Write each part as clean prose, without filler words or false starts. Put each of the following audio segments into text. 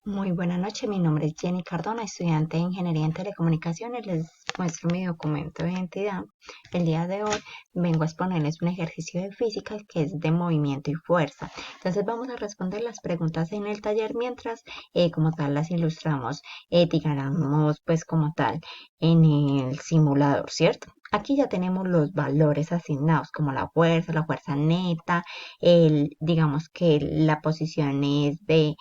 Muy buena noche, mi nombre es Jenny Cardona, estudiante de Ingeniería en Telecomunicaciones. Les muestro mi documento de identidad. El día de hoy vengo a exponerles un ejercicio de física que es de movimiento y fuerza. Entonces vamos a responder las preguntas en el taller mientras como tal las ilustramos, digamos pues como tal en el simulador, ¿cierto? Aquí ya tenemos los valores asignados como la fuerza neta, digamos que la posición es de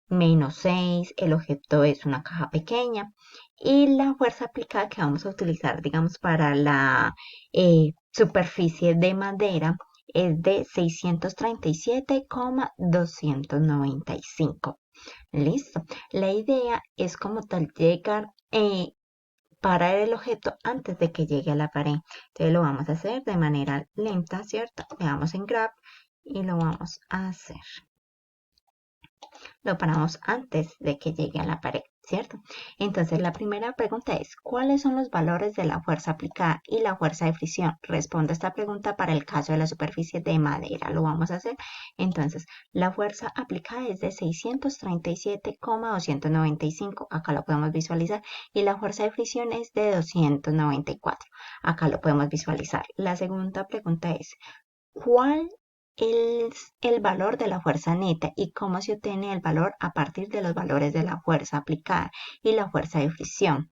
-6, el objeto es una caja pequeña y la fuerza aplicada que vamos a utilizar, digamos, para la superficie de madera es de 637,295. Listo. La idea es como tal llegar, parar el objeto antes de que llegue a la pared. Entonces lo vamos a hacer de manera lenta, ¿cierto? Le damos en grab y lo vamos a hacer. Lo paramos antes de que llegue a la pared, ¿cierto? Entonces la primera pregunta es, ¿cuáles son los valores de la fuerza aplicada y la fuerza de fricción? Responde esta pregunta para el caso de la superficie de madera. Lo vamos a hacer. Entonces, la fuerza aplicada es de 637,295. Acá lo podemos visualizar. Y la fuerza de fricción es de 294. Acá lo podemos visualizar. La segunda pregunta es, ¿cuál es el valor de la fuerza neta y cómo se obtiene el valor a partir de los valores de la fuerza aplicada y la fuerza de fricción?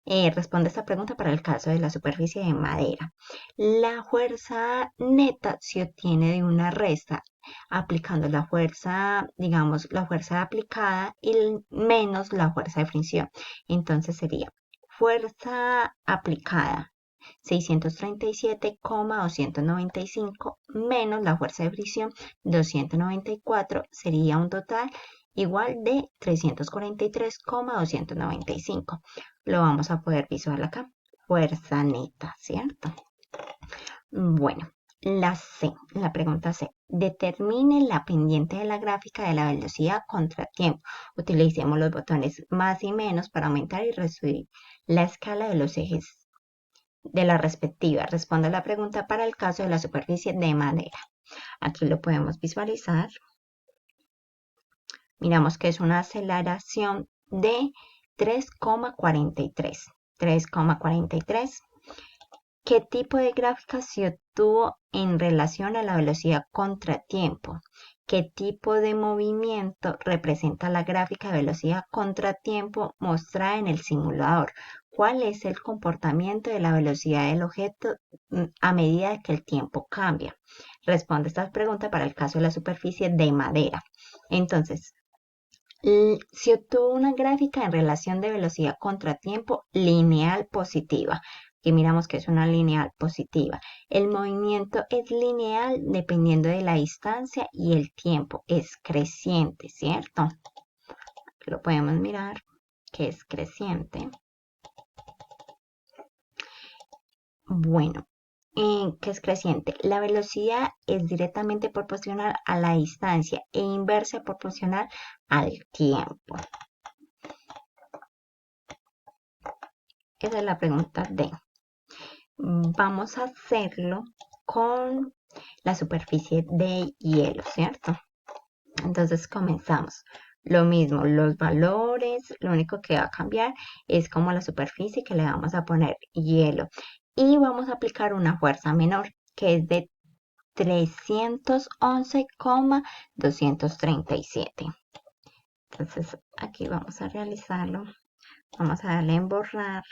Responde esta pregunta para el caso de la superficie de madera. La fuerza neta se obtiene de una resta aplicando la fuerza, digamos, la fuerza aplicada y menos la fuerza de fricción. Entonces sería fuerza aplicada 637,295 menos la fuerza de fricción 294 sería un total igual de 343,295. Lo vamos a poder visualizar acá. Fuerza neta, ¿cierto? Bueno, la pregunta C. Determine la pendiente de la gráfica de la velocidad contra tiempo. Utilicemos los botones más y menos para aumentar y reducir la escala de los ejes de la respectiva. Responde a la pregunta para el caso de la superficie de madera. Aquí lo podemos visualizar. Miramos que es una aceleración de 3,43. 3,43. ¿Qué tipo de gráfica se obtuvo en relación a la velocidad contratiempo? ¿Qué tipo de movimiento representa la gráfica de velocidad contratiempo mostrada en el simulador? ¿Cuál es el comportamiento de la velocidad del objeto a medida que el tiempo cambia? Responde estas preguntas para el caso de la superficie de madera. Entonces, se obtuvo una gráfica en relación de velocidad contratiempo lineal positiva, que miramos que es una lineal positiva. El movimiento es lineal dependiendo de la distancia y el tiempo es creciente, ¿cierto? Lo podemos mirar que es creciente. Bueno, que es creciente. La velocidad es directamente proporcional a la distancia e inversa proporcional al tiempo. Esa es la pregunta D. Vamos a hacerlo con la superficie de hielo, ¿cierto? Entonces comenzamos. Lo mismo, los valores, lo único que va a cambiar es como la superficie que le vamos a poner hielo. Y vamos a aplicar una fuerza menor, que es de 311,237. Entonces aquí vamos a realizarlo. Vamos a darle en borrar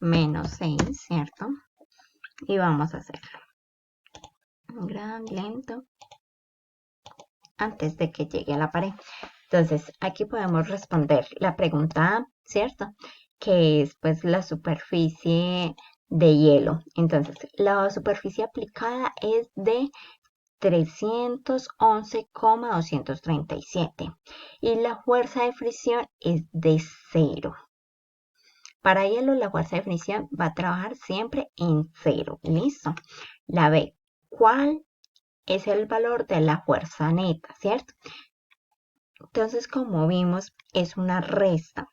-6, ¿cierto? Y vamos a hacerlo. Gran, lento, antes de que llegue a la pared. Entonces, aquí podemos responder la pregunta A, ¿cierto? Que es pues la superficie de hielo. Entonces, la superficie aplicada es de 311,237 y la fuerza de fricción es de 0. Para hielo, la fuerza de fricción va a trabajar siempre en 0. ¿Listo? La B. ¿Cuál es el valor de la fuerza neta, ¿cierto? Entonces, como vimos, es una resta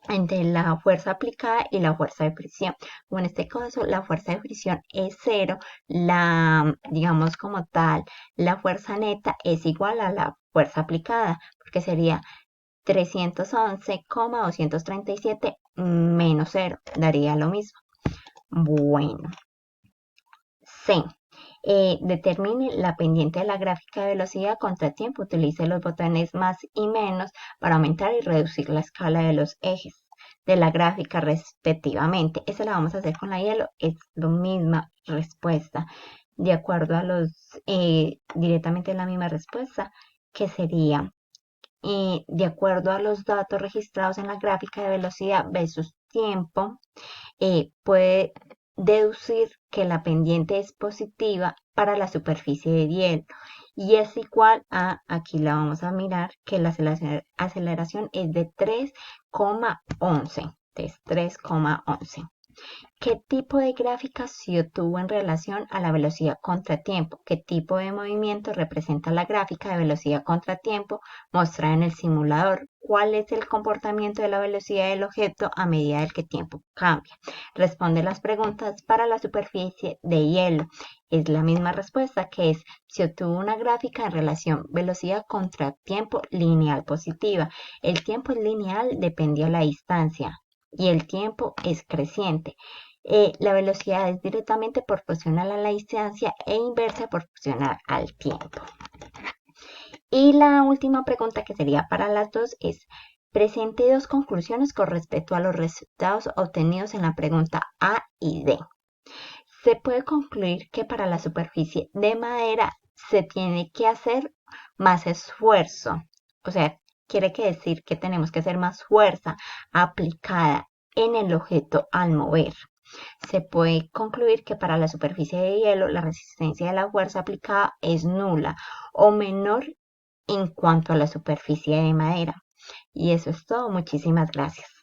entre la fuerza aplicada y la fuerza de fricción. O en este caso, la fuerza de fricción es 0, digamos como tal, la fuerza neta es igual a la fuerza aplicada, porque sería 311,237 menos 0 daría lo mismo. Bueno, C. Determine la pendiente de la gráfica de velocidad contra tiempo. Utilice los botones más y menos para aumentar y reducir la escala de los ejes de la gráfica respectivamente. Esa la vamos a hacer con la hielo. Es la misma respuesta. De acuerdo a directamente la misma respuesta, que sería de acuerdo a los datos registrados en la gráfica de velocidad versus tiempo, puede deducir que la pendiente es positiva para la superficie de hielo y es igual a, aquí la vamos a mirar, que la aceleración es de 3,11. Es 3,11. ¿Qué tipo de gráfica se obtuvo en relación a la velocidad contratiempo? ¿Qué tipo de movimiento representa la gráfica de velocidad contratiempo mostrada en el simulador? ¿Cuál es el comportamiento de la velocidad del objeto a medida del que tiempo cambia? Responde las preguntas para la superficie de hielo. Es la misma respuesta, que es: se obtuvo una gráfica en relación velocidad contra tiempo lineal positiva. El tiempo es lineal, depende de la distancia, y el tiempo es creciente. La velocidad es directamente proporcional a la distancia e inversa proporcional al tiempo. Y la última pregunta, que sería para las dos, es: presente dos conclusiones con respecto a los resultados obtenidos en la pregunta A y D. Se puede concluir que para la superficie de madera se tiene que hacer más esfuerzo. O sea, quiere decir que tenemos que hacer más fuerza aplicada en el objeto al mover. Se puede concluir que para la superficie de hielo la resistencia de la fuerza aplicada es nula o menor en cuanto a la superficie de madera. Y eso es todo. Muchísimas gracias.